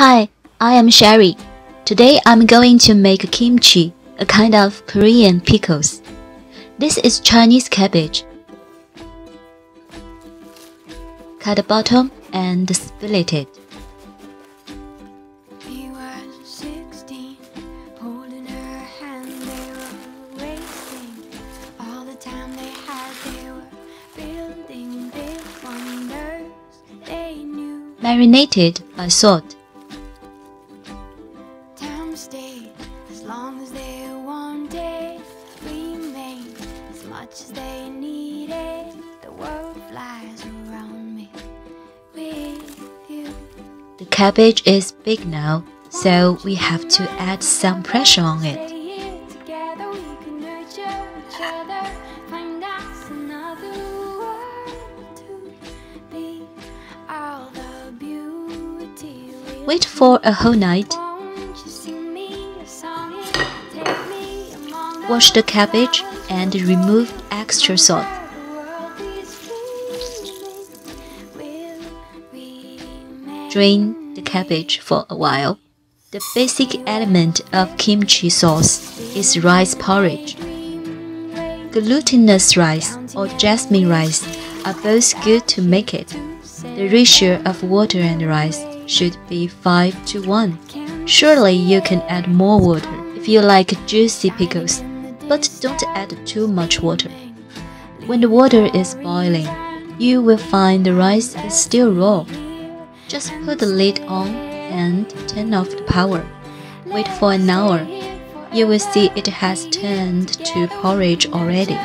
Hi, I am Sherry. Today I'm going to make kimchi, a kind of Korean pickles. This is Chinese cabbage. Cut the bottom and split it. Marinated by salt. As long as they wanted, we made as much as they needed. The world flies around me with you. The cabbage is big now, so we have to add some pressure on it. Together we can nurture each other, find us another world to be all the beauty. Wait for a whole night. Wash the cabbage and remove extra salt. Drain the cabbage for a while. The basic element of kimchi sauce is rice porridge. Glutinous rice or jasmine rice are both good to make it. The ratio of water and rice should be 5:1. Surely you can add more water if you like juicy pickles, but don't add too much water. When the water is boiling, you will find the rice is still raw. Just put the lid on and turn off the power. Wait for an hour. You will see it has turned to porridge already.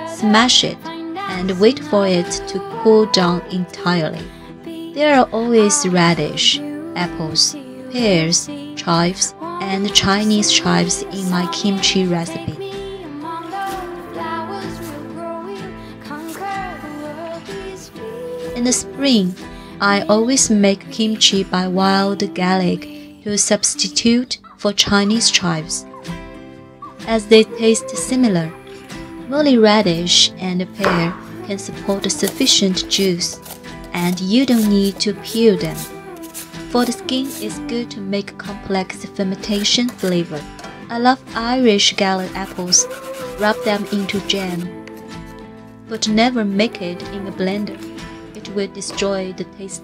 Smash it and wait for it to cool down entirely. There are always radish, apples, pears, chives, and Chinese chives in my kimchi recipe. In the spring, I always make kimchi by wild garlic to substitute for Chinese chives. As they taste similar, Mooli radish and pear can support sufficient juice, and you don't need to peel them. For the skin, it's good to make complex fermentation flavor. I love Irish garlic apples. Rub them into jam, but never make it in a blender. It will destroy the taste.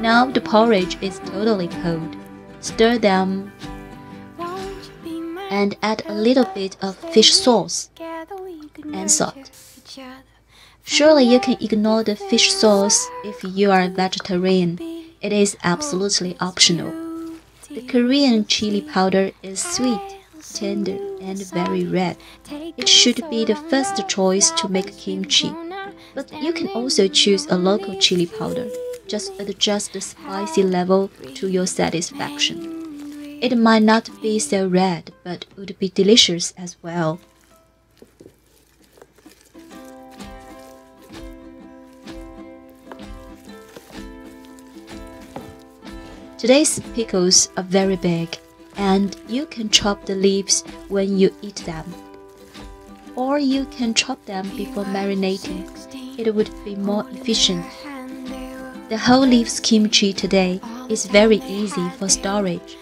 Now the porridge is totally cold. Stir them and add a little bit of fish sauce and salt. Surely you can ignore the fish sauce if you are a vegetarian. It is absolutely optional. The Korean chili powder is sweet, tender, and very red. It should be the first choice to make kimchi. But you can also choose a local chili powder. Just adjust the spicy level to your satisfaction. It might not be so red, but would be delicious as well. Today's pickles are very big, and you can chop the leaves when you eat them. Or you can chop them before marinating. It would be more efficient. The whole leaves kimchi today is very easy for storage.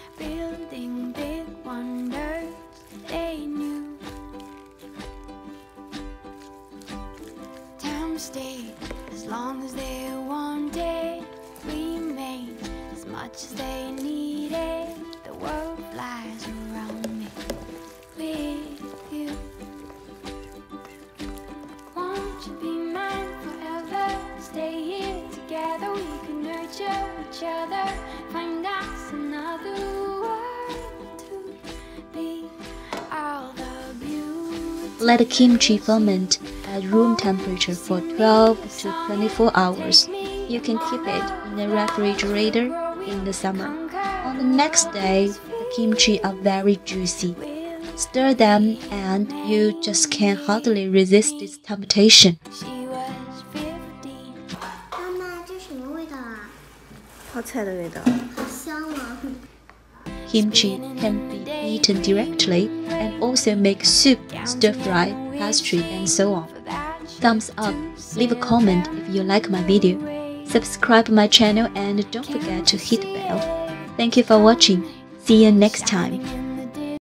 As long as they wanted, we made as much as they needed. The world flies around me with you. Won't you be mine forever? Stay here together, we can nurture each other, find us another world to be all the beauty. Let the kimchi ferment at room temperature for 12 to 24 hours. You can keep it in the refrigerator in the summer. On the next day, the kimchi are very juicy. Stir them and you just can hardly resist its temptation. She was 15. 妈妈，这什么味道啊？泡菜的味道。好香啊！ Kimchi can be eaten directly and also make soup, stir-fry, pastry, and so on. Thumbs up, leave a comment if you like my video. Subscribe my channel and don't forget to hit the bell. Thank you for watching. See you next time.